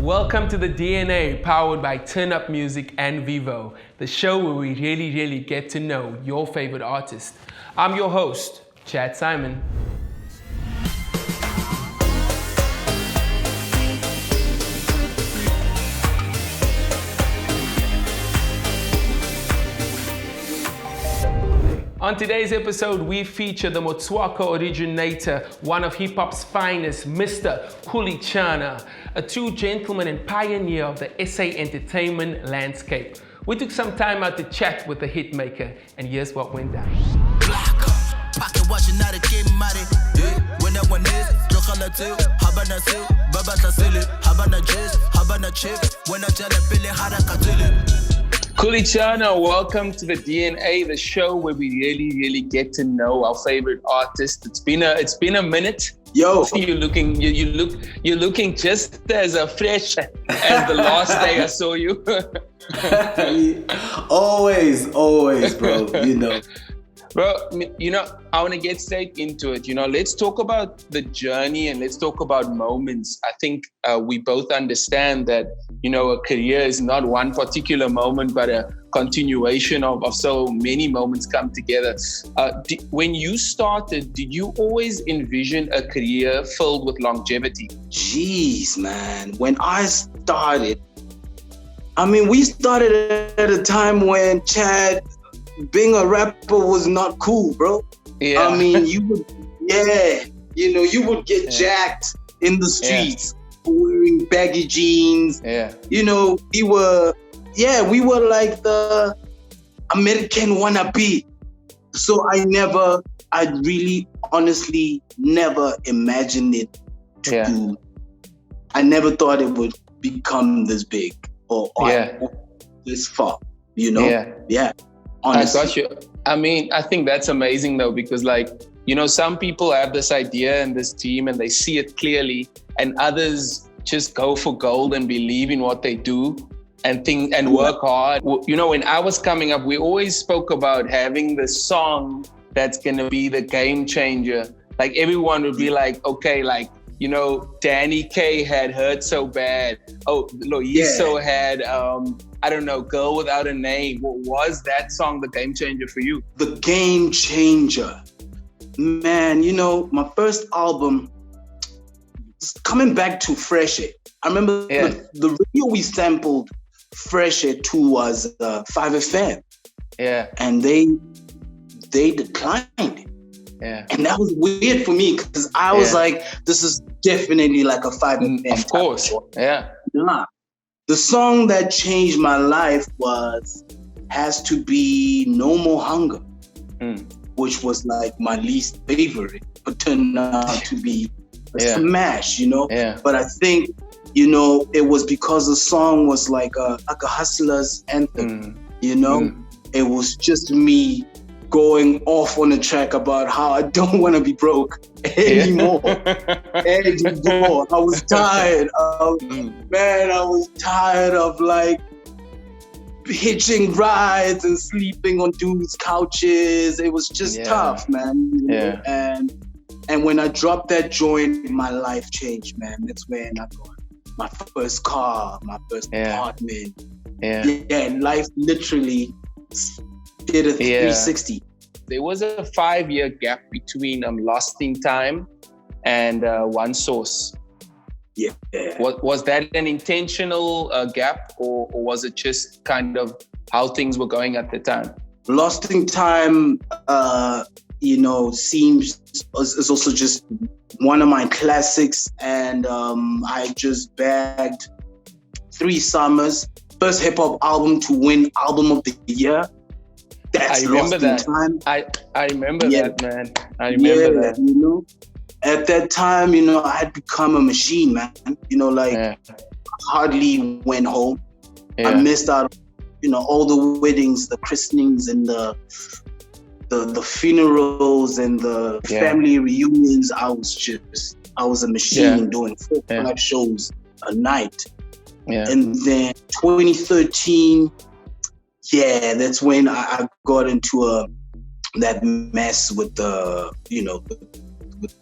Welcome to the DNA, powered by Turn Up Music and Vivo, the show where we really get to know your favorite artist. I'm your host, Chad Saaiman. On today's episode, we feature the Motswako originator, one of hip-hop's finest, Mr. Khuli Chana, a true gentleman and pioneer of the SA entertainment landscape. We took some time out to chat with the hitmaker, and here's what went down. Khuli Chana, welcome to the DNA, the show where we really get to know our favorite artist. It's been a minute. Yo, you're looking just as fresh as the last day I saw you. always, bro. You know. Bro, I want to get straight into it. Let's talk about the journey and let's talk about moments. I think we both understand that, a career is not one particular moment, but a continuation of so many moments come together. When you started, did you always envision a career filled with longevity? Jeez, man. When I started, we started at a time when Chad, being a rapper was not cool, bro. Yeah. You would get jacked in the streets, wearing baggy jeans. Yeah. We were like the American wannabe. So I really honestly never imagined it to I never thought it would become this big or this far, Yeah. Honestly. I got you. I think that's amazing though, because some people have this idea and this dream and they see it clearly, and others just go for gold and believe in what they do and think and work hard. When I was coming up, we always spoke about having the song that's gonna be the game changer. Like everyone would be like, okay, Danny K had Hurt So Bad. Oh, Loiso had, Girl Without a Name. Was that song the game changer for you? The game changer. Man, my first album, coming back to Fresh Air. I remember the radio we sampled Fresh Air to was 5FM. Yeah. And they declined. Yeah. And that was weird for me because I was like, this is definitely like a 5FM. Of course. Yeah. Nah. The song that changed my life has to be No More Hunger, which was like my least favorite, but turned out to be a smash, Yeah. But I think, it was because the song was like a hustler's anthem, It was just me going off on a track about how I don't want to be broke anymore. Anymore. I was tired of, I was tired of hitching rides and sleeping on dudes' couches. It was just tough, man. Yeah. And when I dropped that joint, my life changed, man. That's when I got my first car, my first apartment. Yeah. And life literally did a 360. There was a 5-year gap between Lost in Time and One Source. Yeah. Was that an intentional gap, or was it just kind of how things were going at the time? Lost in Time, is also just one of my classics, and I just bagged 3 summers. First hip hop album to win Album of the Year. That's I remember Lost that. in Time. I remember that, man. I remember that. At that time, I had become a machine, man. Hardly went home. Yeah. I missed out, all the weddings, the christenings, and the funerals and the family reunions. I was a machine doing 4-5 shows a night. Yeah. And then 2013, that's when I got into that mess with the, with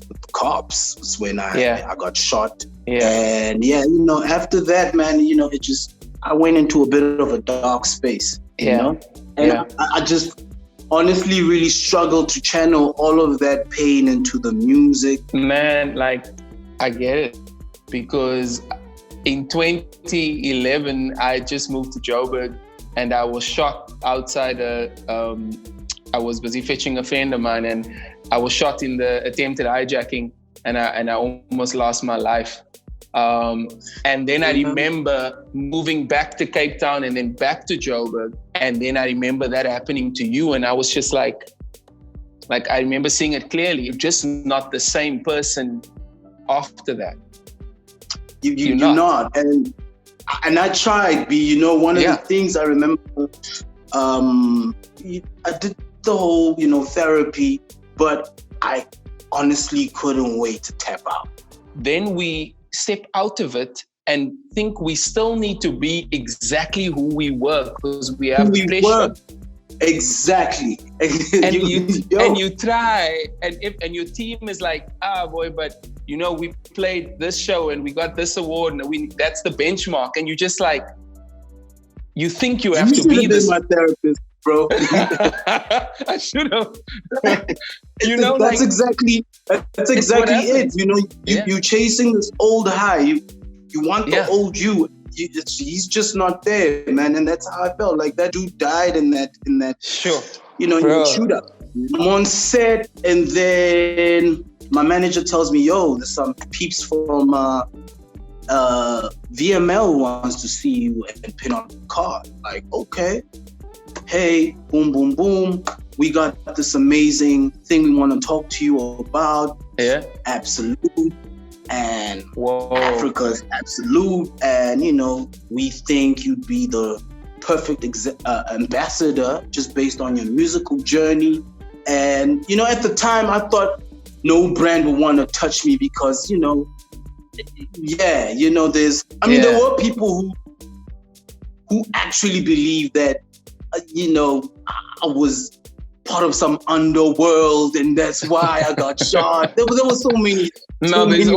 with the cops. Was when I got shot. Yeah. And after that, man, I went into a bit of a dark space. You know, and I just honestly really struggled to channel all of that pain into the music. Man, like, I get it, because in 2011 I just moved to Joburg, and I was shot outside I was busy fetching a friend of mine, and I was shot in the attempted hijacking, and I almost lost my life. And then I remember moving back to Cape Town and then back to Joburg. And then I remember that happening to you. And I was just like I remember seeing it clearly. You're just not the same person after that. You're not. And I tried, B. One of the things I remember, I did the whole, therapy, but I honestly couldn't wait to tap out. Then we step out of it and think we still need to be exactly who we were, because we have pressure. Exactly. And you try, and your team is like, boy, but we played this show and we got this award, and that's the benchmark. And you just like, you think you have to be this. My therapist, bro. I should have. That's exactly it. You're chasing this old high. You want the old you. He's just not there, man. And that's how I felt. Like, that dude died in that. Sure. Shoot up. I'm on set, and then my manager tells me, "Yo, there's some peeps from VML wants to see you and pin on the card." Like, okay. Hey, boom, boom, boom. We got this amazing thing we want to talk to you about. Yeah. Absolute. And whoa. Africa's absolute. And, we think you'd be the perfect ambassador just based on your musical journey. And, at the time, I thought no brand would want to touch me because, there were people who actually believe that, I was part of some underworld, and that's why I got shot. There were so many. There's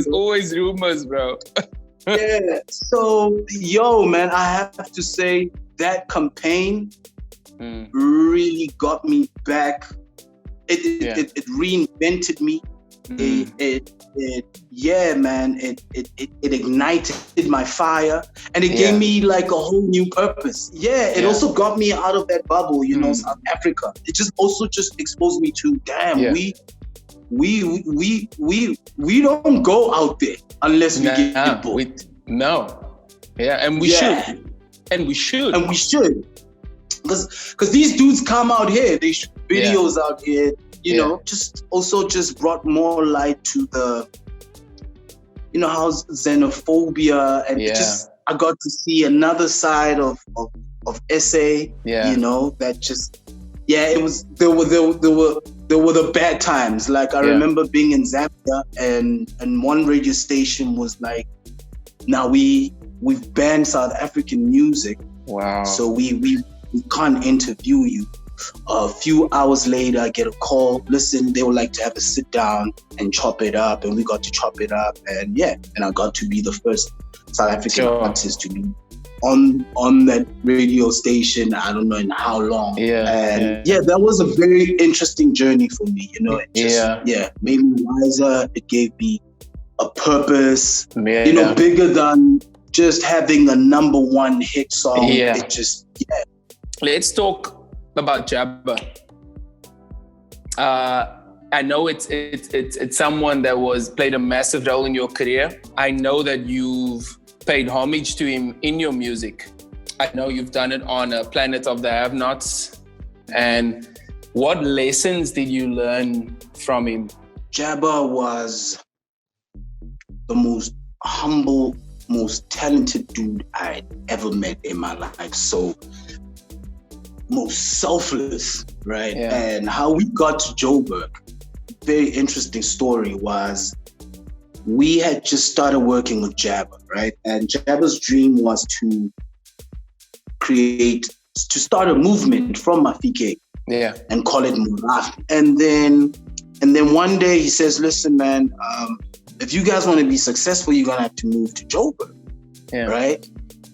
always rumors, bro. Yeah. So, man, I have to say that campaign really got me back. It reinvented me. It ignited my fire, and it gave me like a whole new purpose. It also got me out of that bubble, South Africa. It just exposed me to, we don't go out there unless we get booked. And we should. And we should. Because these dudes come out here, they shoot videos out here. Just brought more light to the, how xenophobia, and I got to see another side of SA. That just, it was, there were the bad times. Like, I remember being in Zambia, and one radio station was like, now we've banned South African music. Wow. So we can't interview you. A few hours later, I get a call. Listen, they would like to have a sit down and chop it up, and we got to chop it up, and I got to be the first South African artist to be on that radio station. I don't know in how long. That was a very interesting journey for me. It made me wiser. It gave me a purpose. Bigger than just having a #1 hit song. It just Let's talk about Jabba. I know it's someone that played a massive role in your career. I know that you've paid homage to him in your music. I know you've done it on a Planet of the Have-Nots. And what lessons did you learn from him? Jabba was the most humble, most talented dude I'd ever met in my life. So most selfless, right? And how we got to Joburg, very interesting story, was we had just started working with Jabba, right? And Jabba's dream was to start a movement from Mafike and call it Murafi. And then And then one day he says, listen, man, if you guys want to be successful, you're going to have to move to Joburg, right?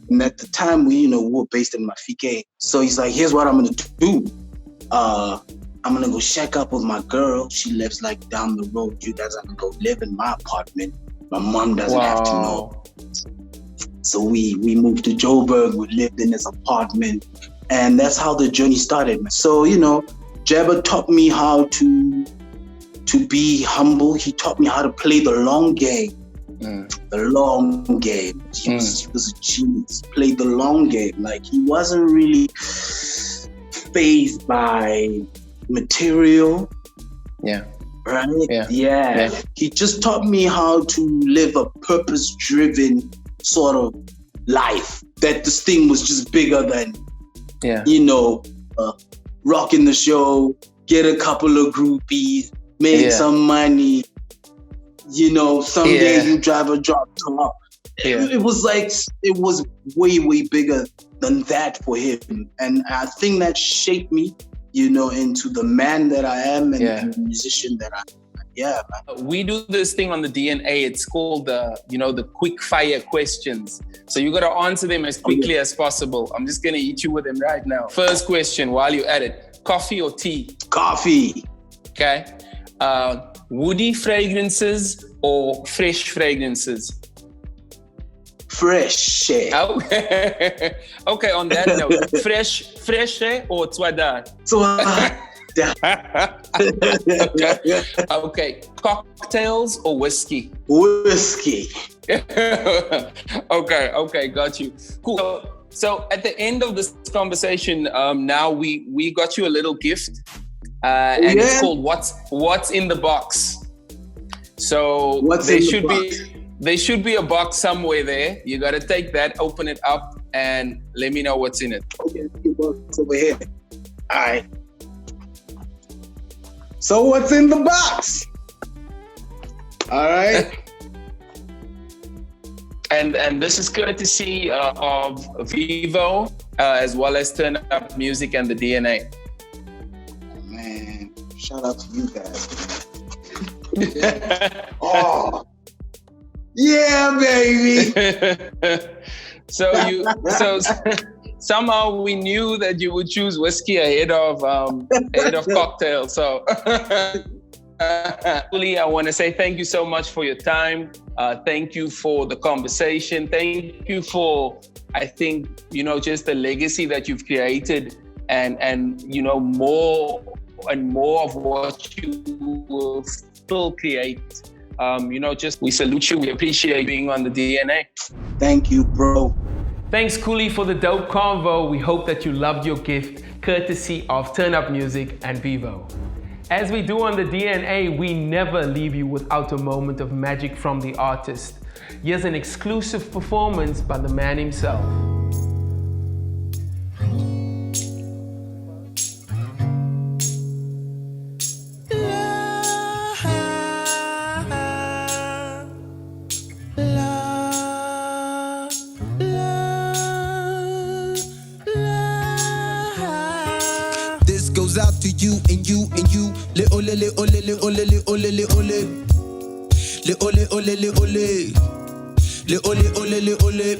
And at the time, we were based in Mafike. So he's like, here's what I'm going to do. I'm going to go shack up with my girl. She lives like down the road. You guys are going to go live in my apartment. My mom doesn't have to know. So we moved to Joburg. We lived in this apartment. And that's how the journey started. So, Jabba taught me how to be humble. He taught me how to play the long game. The long game. He was a genius. Played the long game. Like, he wasn't really fazed by material. Yeah. Right? Yeah. He just taught me how to live a purpose-driven sort of life. That this thing was just bigger than, rocking the show, get a couple of groupies, make some money. Someday you drive a drop top. It was way, way bigger than that for him. And I think that shaped me, into the man that I am and the musician that I am. Yeah, man. We do this thing on the DNA. It's called the quick fire questions. So you got to answer them as quickly as possible. I'm just going to hit you with them right now. First question, while you're at it, coffee or tea? Coffee. Okay. Woody fragrances or fresh fragrances? Fresh. Okay. Okay, on that note, fresh or Tswada? Okay. Cocktails or whiskey? Whiskey. Okay, got you. Cool. So at the end of this conversation, now we got you a little gift, and it's called What's in the Box. So there should be a box somewhere there. You got to take that, open it up, and let me know what's in it. Okay, the box over here. All right. So what's in the box? All right. And this is courtesy of Vivo, as well as Turn Up Music and the DNA. Man, shout out to you guys. Oh, yeah, baby. So somehow we knew that you would choose whiskey ahead of cocktail. So Khuli, I want to say thank you so much for your time. Thank you for the conversation. Thank you for, I think, just the legacy that you've created and more and more of what you will still create. We salute you. We appreciate being on the DNA. Thank you, bro. Thanks, Khuli, for the dope convo. We hope that you loved your gift, courtesy of Turn Up Music and Vivo. As we do on the DNA, we never leave you without a moment of magic from the artist. Here's an exclusive performance by the man himself. Goes out to you and you and you. Le ole le ole le ole le ole le ole. Le ole ole le ole. Le ole ole le ole.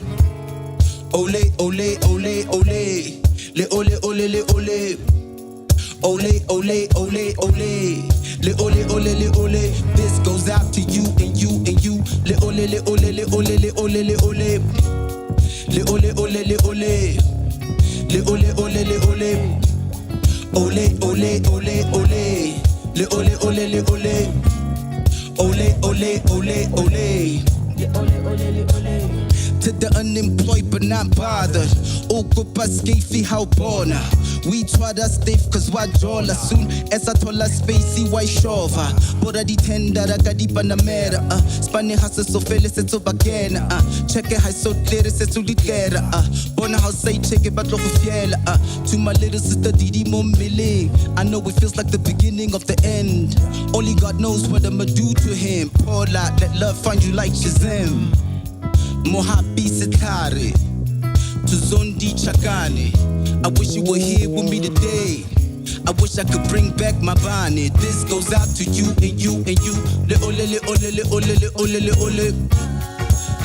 Ole ole ole ole. Le ole ole le ole. Ole ole ole ole. Le ole ole le ole. This goes out to you and you and you. Le ole le ole le ole le ole le ole. Le ole ole le ole. Le ole ole le ole. Ole, ole, ole, ole. Le ole, ole, le ole. Ole, ole, ole, ole. Le ole, ole, le ole. To the unemployed but not bothered. Oko paske how born. We try to stay cause wajola. Soon as I told us spacey white shova. Bora di tenda ragadi panamera. Spani hasa so felis et so bagena. Check it high so clear it's so litera. Bona how say check it but love fiela. To my little sister Didi Momile. I know it feels like the beginning of the end. Only God knows what I'ma do to him. Pour out, let love find you like Shazam. Mohabi Sitare. To Zondi Chakane. I wish you were here with me today. I wish I could bring back my bonnet. This goes out to you and you and you. Le ole le ole le ole le ole le ole.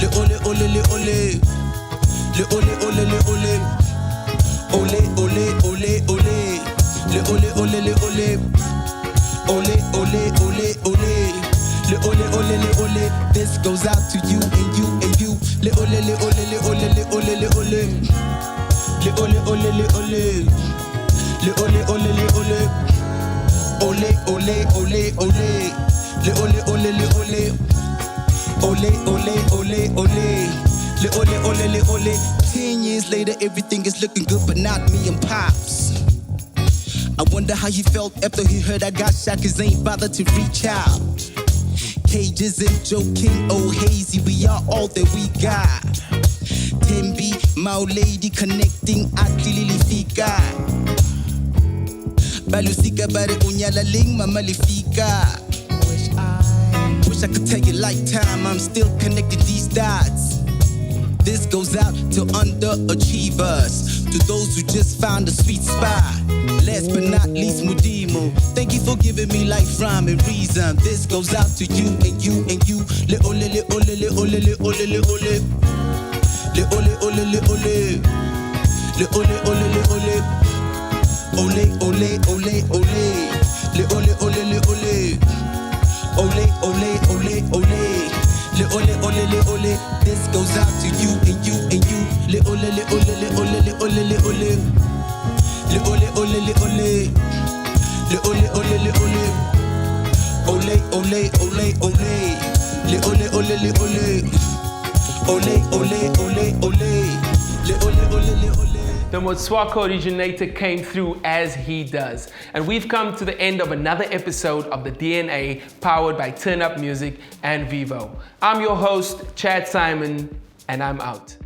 Le ole ole le ole. Le ole ole le ole. Ole ole ole ole. Le ole ole le ole. Ole ole ole ole. Le ole ole le ole. This goes out to you and you and you. Le ole le ole le ole le ole le ole. Le ole ole le ole. Le ole ole le ole. Ole ole ole ole. Le ole ole le ole. Ole ole ole ole. Le ole ole le ole. 10 years later, everything is looking good, but not me and Pops. I wonder how he felt after he heard I got shot, cause ain't bothered to reach out. Cages and joking, oh hazy, we are all that we got. Tembi, my old lady connecting at Lilifika. Balusika bare unyala ling mamalifika. Wish I could take it like time, I'm still connecting these dots. This goes out to underachievers, to those who just found a sweet spot. Last but not least, Mudimo, thank you for giving me life, rhyme, and reason. This goes out to you and you and you. Le ole le ole le ole le ole le ole. Le ole ole le ole. Le ole ole le ole. Ole ole ole ole. Le ole ole le ole. Ole ole ole ole. Le ole ole le ole. This goes out to you and you and you. Le ole le ole le ole le ole le ole. Le ole ole le ole. Le ole ole le ole. Ole ole ole ole. Le ole ole le ole. Ole ole ole ole. Le ole ole le ole. The Motswako originator came through as he does. And we've come to the end of another episode of the DNA powered by Turn Up Music and Vivo. I'm your host, Chad Saaiman, and I'm out.